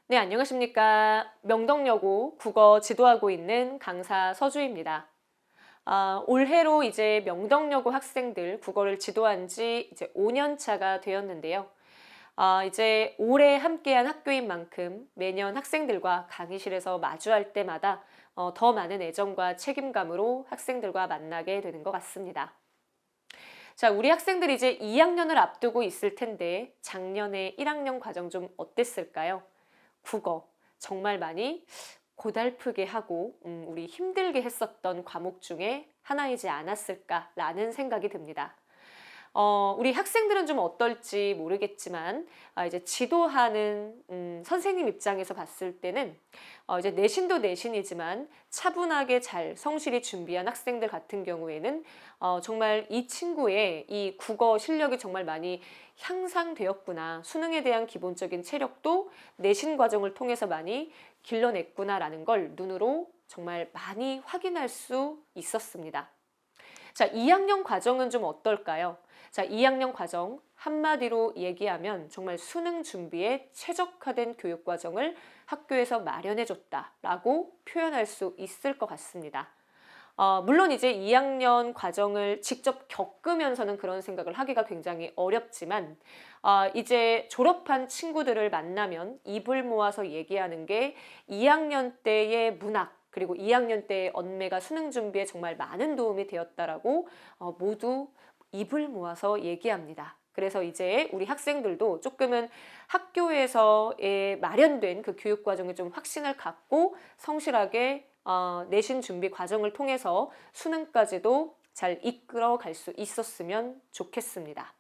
네, 안녕하십니까. 명덕여고 국어 지도하고 있는 강사 서주입니다. 올해로 이제 명덕여고 학생들 국어를 지도한 지 이제 5년 차가 되었는데요. 이제 오래 함께한 학교인 만큼 매년 학생들과 강의실에서 마주할 때마다 더 많은 애정과 책임감으로 학생들과 만나게 되는 것 같습니다. 자, 우리 학생들이 이제 2학년을 앞두고 있을 텐데 작년에 1학년 과정 좀 어땠을까요? 국어 정말 많이 고달프게 하고 우리 힘들게 했었던 과목 중에 하나이지 않았을까라는 생각이 듭니다. 우리 학생들은 좀 어떨지 모르겠지만 이제 지도하는 선생님 입장에서 봤을 때는 이제 내신도 내신이지만 차분하게 잘 성실히 준비한 학생들 같은 경우에는 정말 이 친구의 이 국어 실력이 정말 많이 향상되었구나. 수능에 대한 기본적인 체력도 내신 과정을 통해서 많이 길러냈구나라는 걸 눈으로 정말 많이 확인할 수 있었습니다. 자, 2학년 과정은 좀 어떨까요? 자, 2학년 과정 한마디로 얘기하면 정말 수능 준비에 최적화된 교육 과정을 학교에서 마련해줬다라고 표현할 수 있을 것 같습니다. 물론 이제 2학년 과정을 직접 겪으면서는 그런 생각을 하기가 굉장히 어렵지만 이제 졸업한 친구들을 만나면 입을 모아서 얘기하는 게 2학년 때의 문학 그리고 2학년 때의 언매가 수능 준비에 정말 많은 도움이 되었다라고 모두 입을 모아서 얘기합니다. 그래서 이제 우리 학생들도 조금은 학교에서의 마련된 그 교육 과정에 좀 확신을 갖고 성실하게 내신 준비 과정을 통해서 수능까지도 잘 이끌어 갈 수 있었으면 좋겠습니다.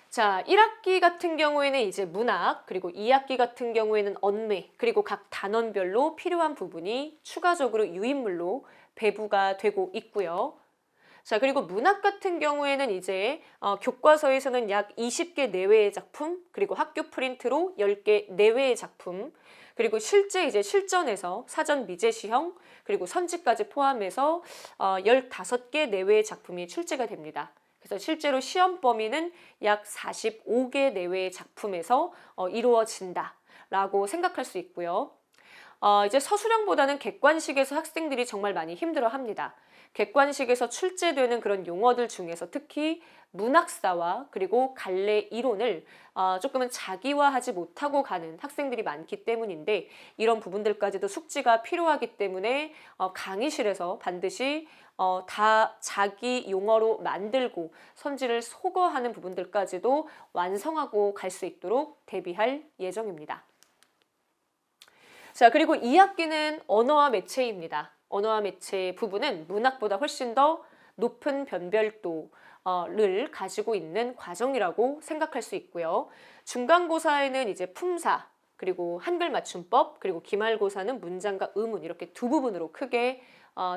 자, 1학기 같은 경우에는 이제 문학, 그리고 2학기 같은 경우에는 언매, 그리고 각 단원별로 필요한 부분이 추가적으로 유인물로 배부가 되고 있고요. 자, 그리고 문학 같은 경우에는 이제 교과서에서는 약 20개 내외의 작품, 그리고 학교 프린트로 10개 내외의 작품, 그리고 실제 이제 실전에서 사전 미제 시형, 그리고 선지까지 포함해서 15개 내외의 작품이 출제가 됩니다. 그래서 실제로 시험 범위는 약 45개 내외의 작품에서 이루어진다라고 생각할 수 있고요. 이제 서술형보다는 객관식에서 학생들이 정말 많이 힘들어합니다. 객관식에서 출제되는 그런 용어들 중에서 특히 문학사와 그리고 갈래 이론을 조금은 자기화하지 못하고 가는 학생들이 많기 때문인데 이런 부분들까지도 숙지가 필요하기 때문에 강의실에서 반드시 다 자기 용어로 만들고 선지를 소거하는 부분들까지도 완성하고 갈 수 있도록 대비할 예정입니다. 자, 그리고 2학기는 언어와 매체입니다. 언어와 매체 부분은 문학보다 훨씬 더 높은 변별도를 가지고 있는 과정이라고 생각할 수 있고요. 중간고사에는 이제 품사, 그리고 한글 맞춤법, 그리고 기말고사는 문장과 의문 이렇게 두 부분으로 크게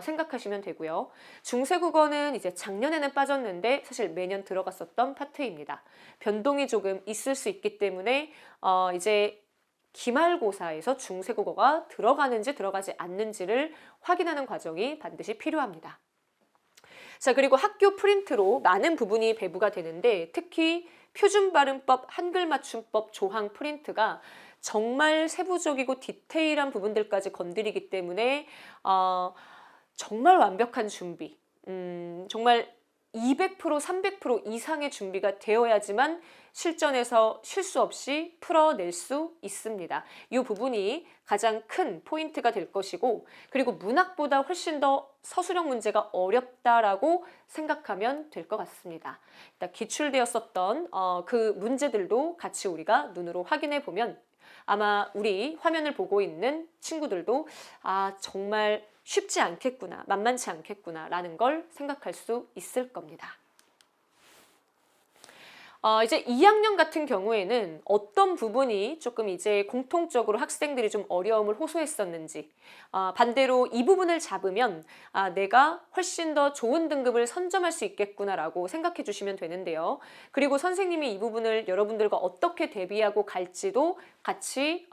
생각하시면 되고요. 중세국어는 이제 작년에는 빠졌는데 사실 매년 들어갔었던 파트입니다. 변동이 조금 있을 수 있기 때문에 이제 기말고사에서 중세국어가 들어가는지 들어가지 않는지를 확인하는 과정이 반드시 필요합니다. 자, 그리고 학교 프린트로 많은 부분이 배부가 되는데 특히 표준발음법, 한글맞춤법, 조항 프린트가 정말 세부적이고 디테일한 부분들까지 건드리기 때문에 정말 완벽한 준비, 정말 200%, 300% 이상의 준비가 되어야지만 실전에서 실수 없이 풀어낼 수 있습니다. 이 부분이 가장 큰 포인트가 될 것이고 그리고 문학보다 훨씬 더 서술형 문제가 어렵다라고 생각하면 될 것 같습니다. 일단 기출되었었던 그 문제들도 같이 우리가 눈으로 확인해 보면 아마 우리 화면을 보고 있는 친구들도 정말 쉽지 않겠구나, 만만치 않겠구나 라는 걸 생각할 수 있을 겁니다. 이제 2학년 같은 경우에는 어떤 부분이 조금 이제 공통적으로 학생들이 좀 어려움을 호소했었는지 반대로 이 부분을 잡으면 내가 훨씬 더 좋은 등급을 선점할 수 있겠구나라고 생각해 주시면 되는데요. 그리고 선생님이 이 부분을 여러분들과 어떻게 대비하고 갈지도 같이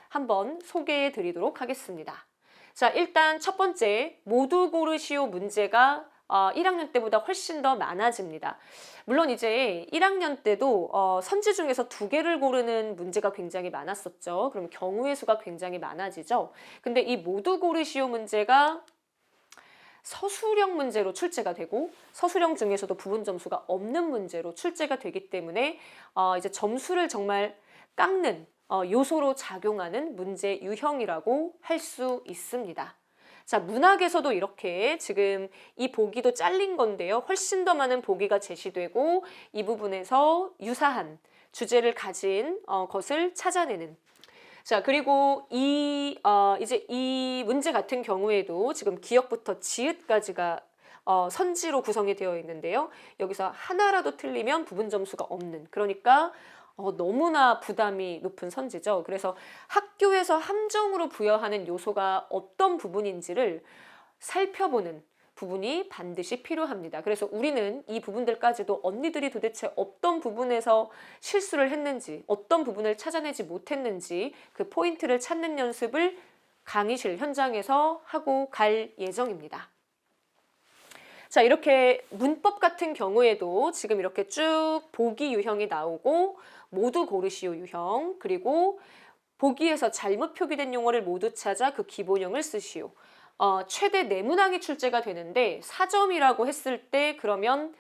한번 소개해 드리도록 하겠습니다. 자, 일단 첫 번째 모두 고르시오 문제가 1학년 때보다 훨씬 더 많아집니다. 물론 이제 1학년 때도 선지 중에서 2개를 고르는 문제가 굉장히 많았었죠. 그럼 경우의 수가 굉장히 많아지죠. 근데 이 모두 고르시오 문제가 서술형 문제로 출제가 되고 서술형 중에서도 부분 점수가 없는 문제로 출제가 되기 때문에 이제 점수를 정말 깎는 요소로 작용하는 문제 유형이라고 할 수 있습니다. 자, 문학에서도 이렇게 지금 이 보기도 잘린 건데요. 훨씬 더 많은 보기가 제시되고 이 부분에서 유사한 주제를 가진 것을 찾아내는. 자, 그리고 이제 이 문제 같은 경우에도 지금 기역부터 지읒까지가 선지로 구성이 되어 있는데요. 여기서 하나라도 틀리면 부분 점수가 없는, 그러니까 너무나 부담이 높은 선지죠. 그래서 학교에서 함정으로 부여하는 요소가 어떤 부분인지를 살펴보는 부분이 반드시 필요합니다. 그래서 우리는 이 부분들까지도 언니들이 도대체 어떤 부분에서 실수를 했는지, 어떤 부분을 찾아내지 못했는지 그 포인트를 찾는 연습을 강의실 현장에서 하고 갈 예정입니다. 자, 이렇게 문법 같은 경우에도 지금 이렇게 쭉 보기 유형이 나오고 모두 고르시오 유형, 그리고 보기에서 잘못 표기된 용어를 모두 찾아 그 기본형을 쓰시오. 최대 4문항이 출제가 되는데 4점이라고 했을 때 그러면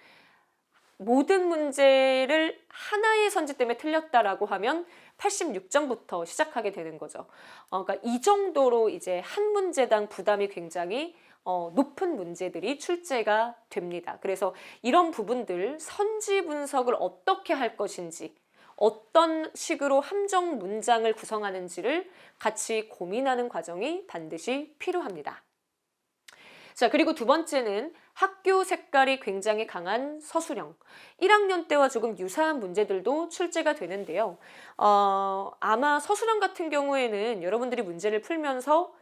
모든 문제를 하나의 선지 때문에 틀렸다라고 하면 86점부터 시작하게 되는 거죠. 그러니까 이 정도로 이제 한 문제당 부담이 굉장히 높은 문제들이 출제가 됩니다. 그래서 이런 부분들 선지 분석을 어떻게 할 것인지, 어떤 식으로 함정 문장을 구성하는지를 같이 고민하는 과정이 반드시 필요합니다. 자, 그리고 두 번째는 학교 색깔이 굉장히 강한 서술형. 1학년 때와 조금 유사한 문제들도 출제가 되는데요. 아마 서술형 같은 경우에는 여러분들이 문제를 풀면서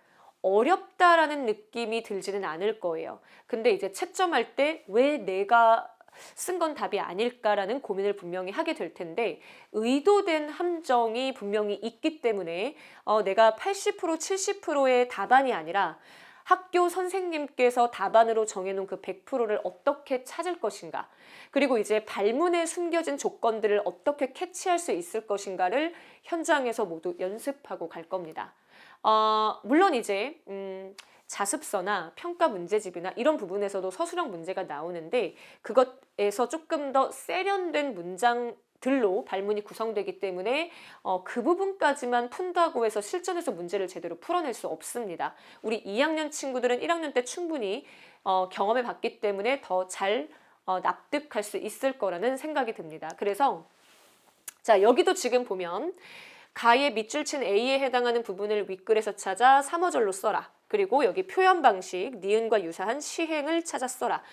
어렵다라는 느낌이 들지는 않을 거예요. 근데 이제 채점할 때 왜 내가 쓴 건 답이 아닐까라는 고민을 분명히 하게 될 텐데 의도된 함정이 분명히 있기 때문에 내가 80% 70%의 답안이 아니라 학교 선생님께서 답안으로 정해놓은 그 100%를 어떻게 찾을 것인가, 그리고 이제 발문에 숨겨진 조건들을 어떻게 캐치할 수 있을 것인가를 현장에서 모두 연습하고 갈 겁니다. 물론 이제 자습서나 평가 문제집이나 이런 부분에서도 서술형 문제가 나오는데 그것에서 조금 더 세련된 문장들로 발문이 구성되기 때문에 그 부분까지만 푼다고 해서 실전에서 문제를 제대로 풀어낼 수 없습니다. 우리 2학년 친구들은 1학년 때 충분히 경험해 봤기 때문에 더 잘 납득할 수 있을 거라는 생각이 듭니다. 그래서 자, 여기도 지금 보면 가의 밑줄 친 A에 해당하는 부분을 윗글에서 찾아 3어절로 써라. 그리고 여기 표현 방식, 니은과 유사한 시행을 찾아 써라.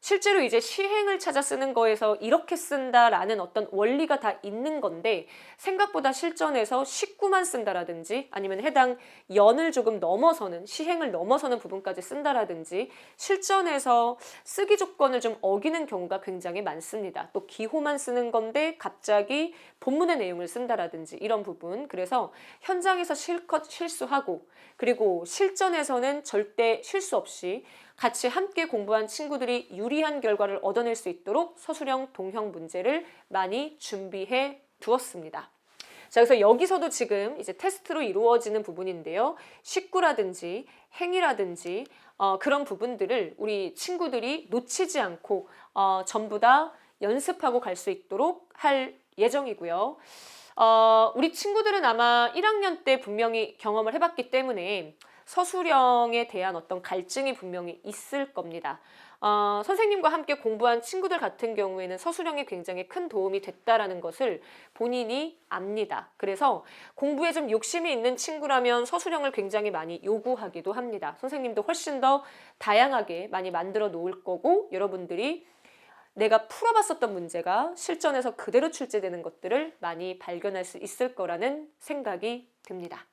실제로 이제 시행을 찾아 쓰는 거에서 이렇게 쓴다라는 어떤 원리가 다 있는 건데 생각보다 실전에서 식구만 쓴다라든지 아니면 해당 연을 조금 넘어서는, 시행을 넘어서는 부분까지 쓴다라든지 실전에서 쓰기 조건을 좀 어기는 경우가 굉장히 많습니다. 또 기호만 쓰는 건데 갑자기 본문의 내용을 쓴다라든지 이런 부분. 그래서 현장에서 실컷 실수하고 그리고 실전에서는 절대 실수 없이 같이 함께 공부한 친구들이 유리한 결과를 얻어낼 수 있도록 서술형, 동형 문제를 많이 준비해 두었습니다. 자, 그래서 여기서도 지금 이제 테스트로 이루어지는 부분인데요. 식구라든지 행위라든지 그런 부분들을 우리 친구들이 놓치지 않고 전부 다 연습하고 갈 수 있도록 할 예정이고요. 우리 친구들은 아마 1학년 때 분명히 경험을 해봤기 때문에 서술형에 대한 어떤 갈증이 분명히 있을 겁니다. 선생님과 함께 공부한 친구들 같은 경우에는 서술형이 굉장히 큰 도움이 됐다라는 것을 본인이 압니다. 그래서 공부에 좀 욕심이 있는 친구라면 서술형을 굉장히 많이 요구하기도 합니다. 선생님도 훨씬 더 다양하게 많이 만들어 놓을 거고 여러분들이 내가 풀어봤었던 문제가 실전에서 그대로 출제되는 것들을 많이 발견할 수 있을 거라는 생각이 듭니다.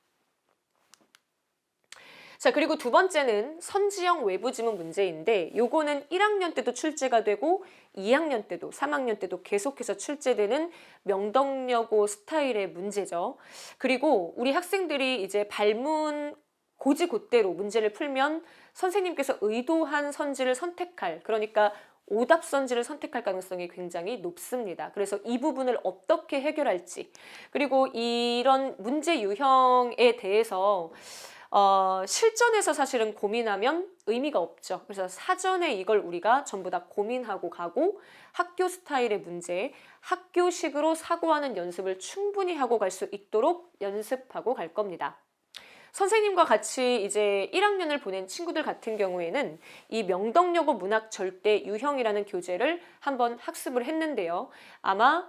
자, 그리고 두 번째는 선지형 외부 지문 문제인데 요거는 1학년 때도 출제가 되고 2학년 때도 3학년 때도 계속해서 출제되는 명덕여고 스타일의 문제죠. 그리고 우리 학생들이 이제 발문 고지고대로 문제를 풀면 선생님께서 의도한 선지를 선택할, 그러니까 오답 선지를 선택할 가능성이 굉장히 높습니다. 그래서 이 부분을 어떻게 해결할지, 그리고 이런 문제 유형에 대해서 실전에서 사실은 고민하면 의미가 없죠. 그래서 사전에 이걸 우리가 전부 다 고민하고 가고 학교 스타일의 문제, 학교식으로 사고하는 연습을 충분히 하고 갈 수 있도록 연습하고 갈 겁니다. 선생님과 같이 이제 1학년을 보낸 친구들 같은 경우에는 이 명덕여고 문학 절대 유형이라는 교재를 한번 학습을 했는데요. 아마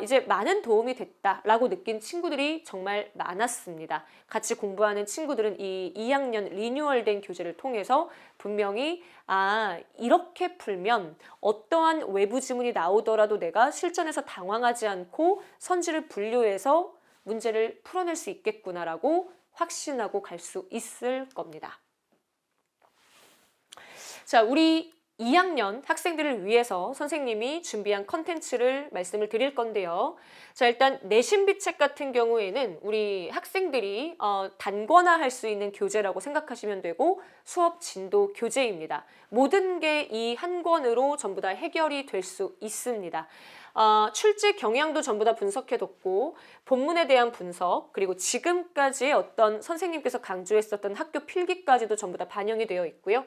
이제 많은 도움이 됐다라고 느낀 친구들이 정말 많았습니다. 같이 공부하는 친구들은 이 2학년 리뉴얼된 교재를 통해서 분명히 이렇게 풀면 어떠한 외부 지문이 나오더라도 내가 실전에서 당황하지 않고 선지를 분류해서 문제를 풀어낼 수 있겠구나라고 확신하고 갈 수 있을 겁니다. 자, 우리 2학년 학생들을 위해서 선생님이 준비한 컨텐츠를 말씀을 드릴 건데요. 자, 일단 내신비책 같은 경우에는 우리 학생들이 단권화할 수 있는 교재라고 생각하시면 되고 수업 진도 교재입니다. 모든 게 이 한 권으로 전부 다 해결이 될 수 있습니다. 출제 경향도 전부 다 분석해뒀고 본문에 대한 분석, 그리고 지금까지의 어떤 선생님께서 강조했었던 학교 필기까지도 전부 다 반영이 되어 있고요.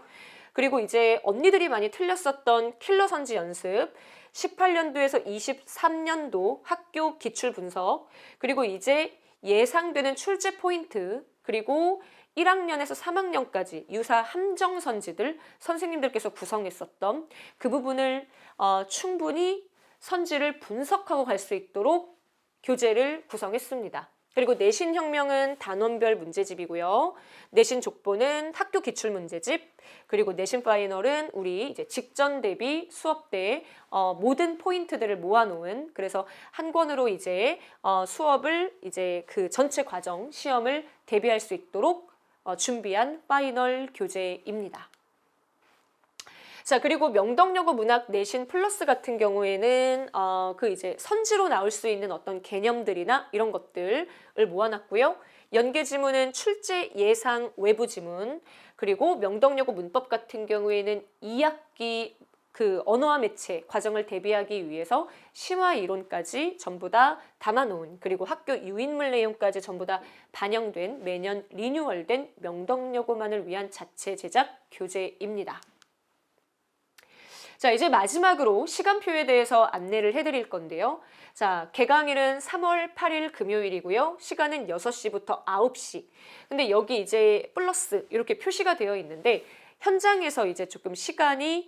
그리고 이제 언니들이 많이 틀렸었던 킬러 선지 연습, 18년도에서 23년도 학교 기출 분석, 그리고 이제 예상되는 출제 포인트, 그리고 1학년에서 3학년까지 유사 함정 선지들 선생님들께서 구성했었던 그 부분을 충분히 선지를 분석하고 갈 수 있도록 교재를 구성했습니다. 그리고 내신혁명은 단원별 문제집이고요. 내신 족보는 학교 기출 문제집, 그리고 내신 파이널은 우리 이제 직전 대비 수업 때 모든 포인트들을 모아놓은, 그래서 한 권으로 이제 수업을 이제 그 전체 과정 시험을 대비할 수 있도록 준비한 파이널 교재입니다. 자, 그리고 명덕여고 문학 내신 플러스 같은 경우에는 그 이제 선지로 나올 수 있는 어떤 개념들이나 이런 것들을 모아놨고요. 연계 지문은 출제 예상 외부 지문, 그리고 명덕여고 문법 같은 경우에는 2학기 그 언어와 매체 과정을 대비하기 위해서 심화 이론까지 전부 다 담아놓은, 그리고 학교 유인물 내용까지 전부 다 반영된 매년 리뉴얼된 명덕여고만을 위한 자체 제작 교재입니다. 자, 이제 마지막으로 시간표에 대해서 안내를 해드릴 건데요. 자, 개강일은 3월 8일 금요일이고요. 시간은 6시부터 9시. 근데 여기 이제 플러스 이렇게 표시가 되어 있는데 현장에서 이제 조금 시간이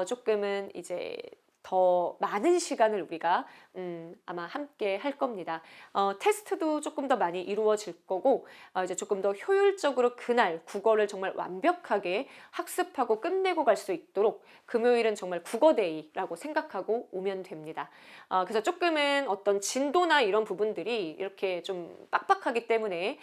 조금은 이제 더 많은 시간을 우리가 아마 함께 할 겁니다. 테스트도 조금 더 많이 이루어질 거고 이제 조금 더 효율적으로 그날 국어를 정말 완벽하게 학습하고 끝내고 갈 수 있도록 금요일은 정말 국어데이라고 생각하고 오면 됩니다. 그래서 조금은 어떤 진도나 이런 부분들이 이렇게 좀 빡빡하기 때문에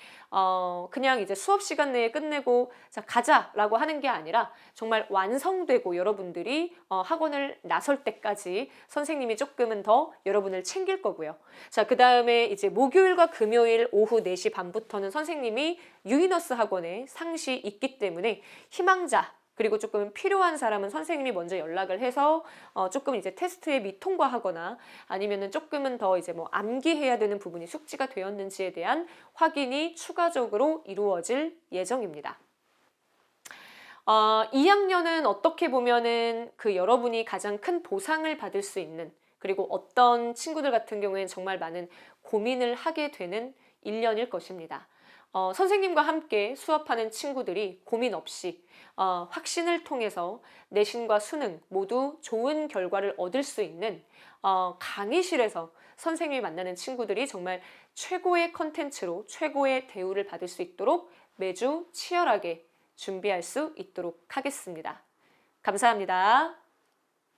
그냥 이제 수업 시간 내에 끝내고 자 가자라고 하는 게 아니라 정말 완성되고 여러분들이 학원을 나설 때까지 선생님이 조금은 더 여러분을 챙길 거고요. 자, 그 다음에 이제 목요일과 금요일 오후 4시 반부터는 선생님이 유이너스 학원에 상시 있기 때문에 희망자 그리고 조금 필요한 사람은 선생님이 먼저 연락을 해서 조금 이제 테스트에 미통과하거나 아니면은 조금은 더 이제 뭐 암기해야 되는 부분이 숙지가 되었는지에 대한 확인이 추가적으로 이루어질 예정입니다. 2학년은 어떻게 보면은 그 여러분이 가장 큰 보상을 받을 수 있는, 그리고 어떤 친구들 같은 경우에는 정말 많은 고민을 하게 되는 1년일 것입니다. 선생님과 함께 수업하는 친구들이 고민 없이 확신을 통해서 내신과 수능 모두 좋은 결과를 얻을 수 있는 강의실에서 선생님이 만나는 친구들이 정말 최고의 컨텐츠로 최고의 대우를 받을 수 있도록 매주 치열하게 준비할 수 있도록 하겠습니다. 감사합니다.